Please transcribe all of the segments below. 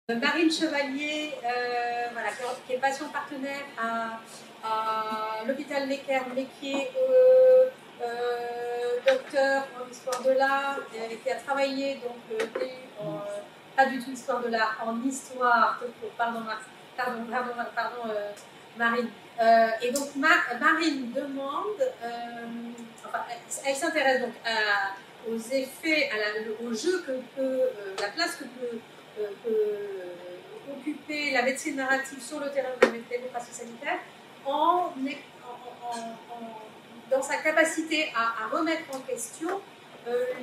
Marine Chevalier, voilà, qui est patient partenaire à l'hôpital Necker, mais qui est docteur en histoire de l'art, qui a travaillé donc pas du tout histoire de l'art, en histoire. Pardon, Marine. Et donc Marine demande, enfin, elle s'intéresse donc aux effets, au jeu que peut, la place que peut occuper la médecine narrative sur le terrain de la démocratie sanitaire dans sa capacité à remettre en question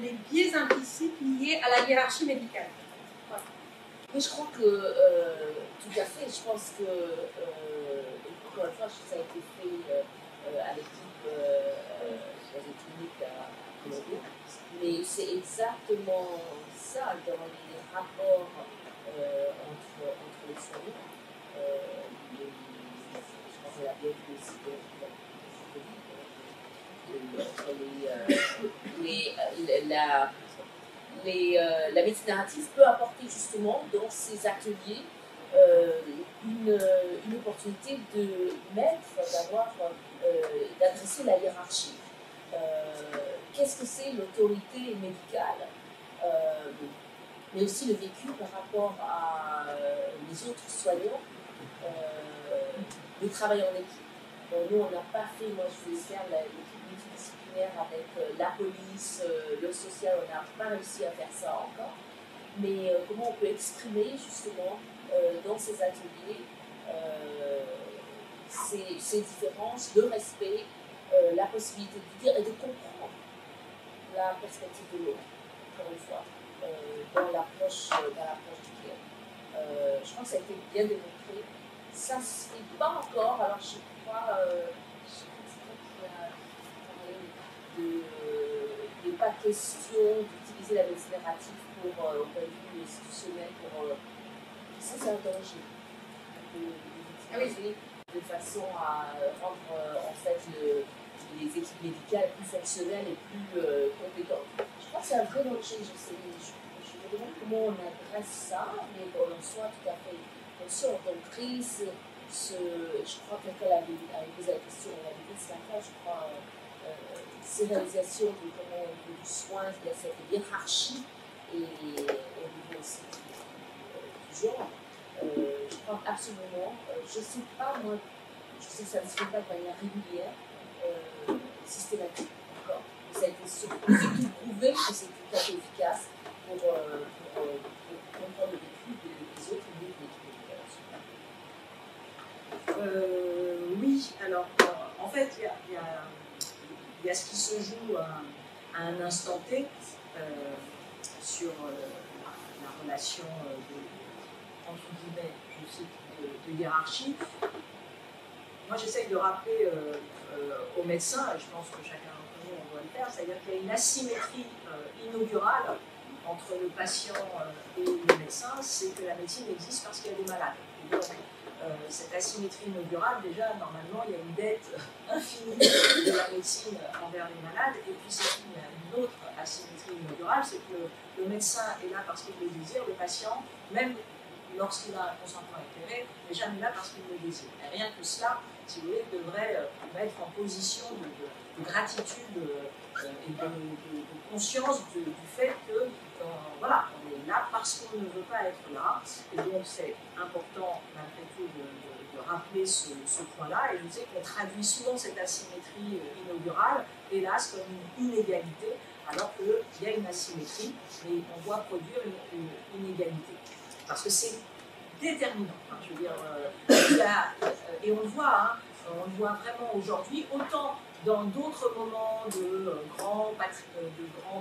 les biais implicites liés à la hiérarchie médicale. Voilà. Mais je crois que, tout à fait, je pense que, encore une fois, ça a été fait à l'équipe dans une clinique à Colombie, mais c'est exactement ça dans les rapports entre les soignants. Je pense qu'elle a bien vu aussi la médecine narrative peut apporter justement dans ces ateliers une opportunité de d'adresser la hiérarchie. Qu'est-ce que c'est l'autorité médicale, mais aussi le vécu par rapport à les autres soignants, le travail en équipe. Nous, on n'a pas fait, moi je voulais faire l'équipe multidisciplinaire avec la police, le social, on n'a pas réussi à faire ça encore. Mais comment on peut exprimer justement dans ces ateliers ces différences, le respect, la possibilité de dire et de comprendre la perspective de l'autre, encore une fois, dans l'approche du client. Je crois que ça a été bien démontré. Ça ne se fait pas encore, alors je crois qu'il y a parlé pas question d'utiliser la médecine narrative au point de vue institutionnel ça c'est un danger d'utiliser de façon à rendre en fait les équipes médicales plus fonctionnelles et plus compétentes. Je crois que c'est un vrai danger. Je me demande comment on adresse ça, mais bon, en soi tout à fait conscient. Donc prise, je crois que quelqu'un avait posé la question, on avait dit ce matin, je crois, ces réalisations de comment au niveau du soin, il y a cette hiérarchie et au niveau aussi du genre. Je crois absolument, je ne sais pas, moi, je sais que ça ne se fait pas de manière régulière, systématique encore. Ça a été surtout prouvé que c'est tout à fait efficace pour comprendre le vécu des autres milieux de l'équipe. Oui, alors en fait, il y a ce qui se joue à un instant T sur la relation entre guillemets, je cite, de hiérarchie. Moi, j'essaye de rappeler aux médecins, et je pense que chacun d'entre nous, on doit le faire, c'est-à-dire qu'il y a une asymétrie inaugurale entre le patient et le médecin, c'est que la médecine existe parce qu'il y a des malades. Et donc, cette asymétrie inaugurale, déjà, normalement, il y a une dette infinie de la médecine envers les malades, et puis c'est une autre asymétrie inaugurale, c'est que le médecin est là parce qu'il le désire, le patient, même lorsqu'il a un consentement éclairé, n'est jamais là parce qu'il le désire. Et rien que cela, si vous voulez, devrait mettre en position de gratitude et de conscience du fait que voilà, on est là parce qu'on ne veut pas être là. Et donc c'est important malgré tout de rappeler ce point-là. Et je sais qu'on traduit souvent cette asymétrie inaugurale, hélas, comme une inégalité, alors qu'il y a une asymétrie, mais on doit produire une inégalité. Parce que c'est déterminant. Hein, je veux dire, et on le voit vraiment aujourd'hui, autant dans d'autres moments de grand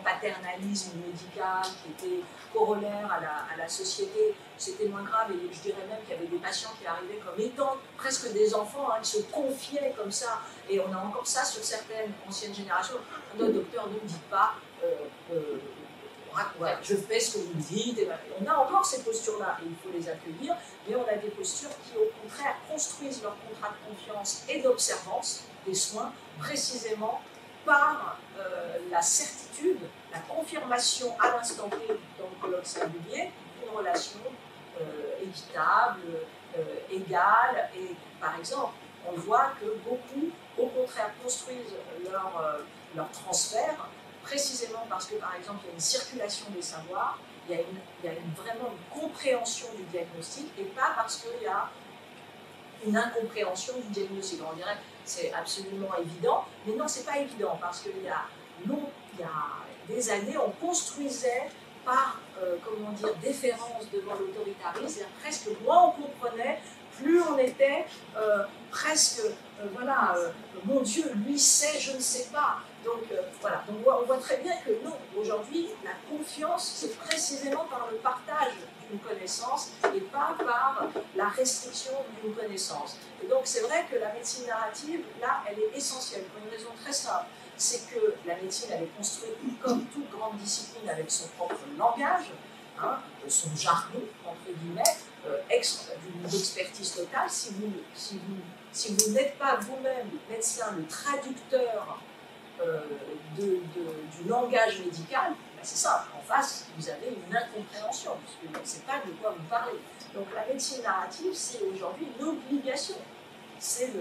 paternalisme médical qui était corollaire à la société, c'était moins grave, et je dirais même qu'il y avait des patients qui arrivaient comme étant presque des enfants, hein, qui se confiaient comme ça, et on a encore ça sur certaines anciennes générations. Notre docteur ne me dit pas voilà, je fais ce que vous me dites. Et on a encore ces postures-là et il faut les accueillir, mais on a des postures qui, au contraire, construisent leur contrat de confiance et d'observance des soins précisément par la certitude, la confirmation à l'instant T dans le colloque singulier d'une relation équitable, égale. Et par exemple, on voit que beaucoup, au contraire, construisent leur transfert précisément parce que, par exemple, il y a une circulation des savoirs, il y a vraiment une compréhension du diagnostic, et pas parce qu'il y a une incompréhension du diagnostic. On dirait que c'est absolument évident, mais non, c'est pas évident, parce qu'il y a des années, on construisait par, comment dire, déférence devant l'autoritarisme, c'est-à-dire presque moins on comprenait, plus on était presque, voilà, mon Dieu, lui sait, je ne sais pas. Donc voilà, donc on voit très bien que non, aujourd'hui, la confiance, c'est précisément par le partage d'une connaissance et pas par la restriction d'une connaissance. Et donc c'est vrai que la médecine narrative, là, elle est essentielle pour une raison très simple. C'est que la médecine, elle est construite comme toute grande discipline avec son propre langage, hein, son jargon, entre guillemets, d'une expertise totale. Si vous n'êtes pas vous-même médecin, le traducteur du langage médical, ben c'est ça, en face, vous avez une incompréhension, parce que vous ne savez pas de quoi vous parlez. Donc la médecine narrative, c'est aujourd'hui une obligation. C'est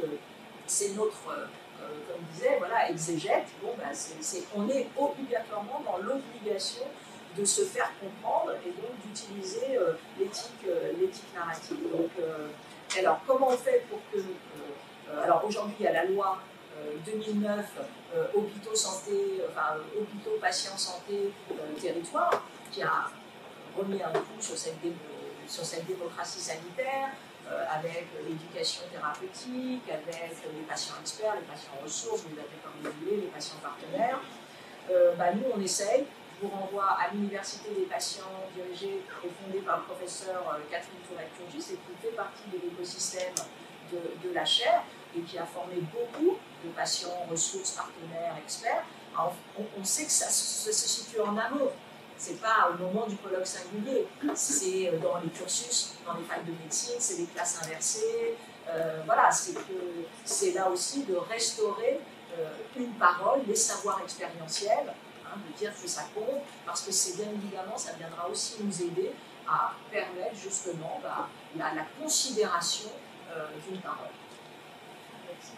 notre, comme disait, voilà, exégète, bon, ben on est obligatoirement dans l'obligation de se faire comprendre et donc d'utiliser l'éthique narrative. Donc, alors, comment on fait pour que... alors aujourd'hui, il y a la loi 2009, hôpitaux patients santé territoire, qui a remis un coup sur cette démocratie sanitaire, avec l'éducation thérapeutique, avec les patients experts, les patients ressources, vous les appelez comme vous voulez, les patients partenaires. Nous, on essaye. Je vous renvoie à l'Université des patients, dirigée et fondée par le professeur Catherine Tourette-Turgis, et qui fait partie de l'écosystème de la chaire, et qui a formé beaucoup de patients, ressources, partenaires, experts. Alors, on sait que ça se situe en amont. Ce n'est pas au moment du colloque singulier, c'est dans les cursus, dans les facs de médecine, c'est les classes inversées. Voilà, c'est là aussi de restaurer une parole, les savoirs expérientiels, hein, de dire que ça compte, parce que c'est bien évidemment, ça viendra aussi nous aider à permettre justement la considération d'une parole. Merci.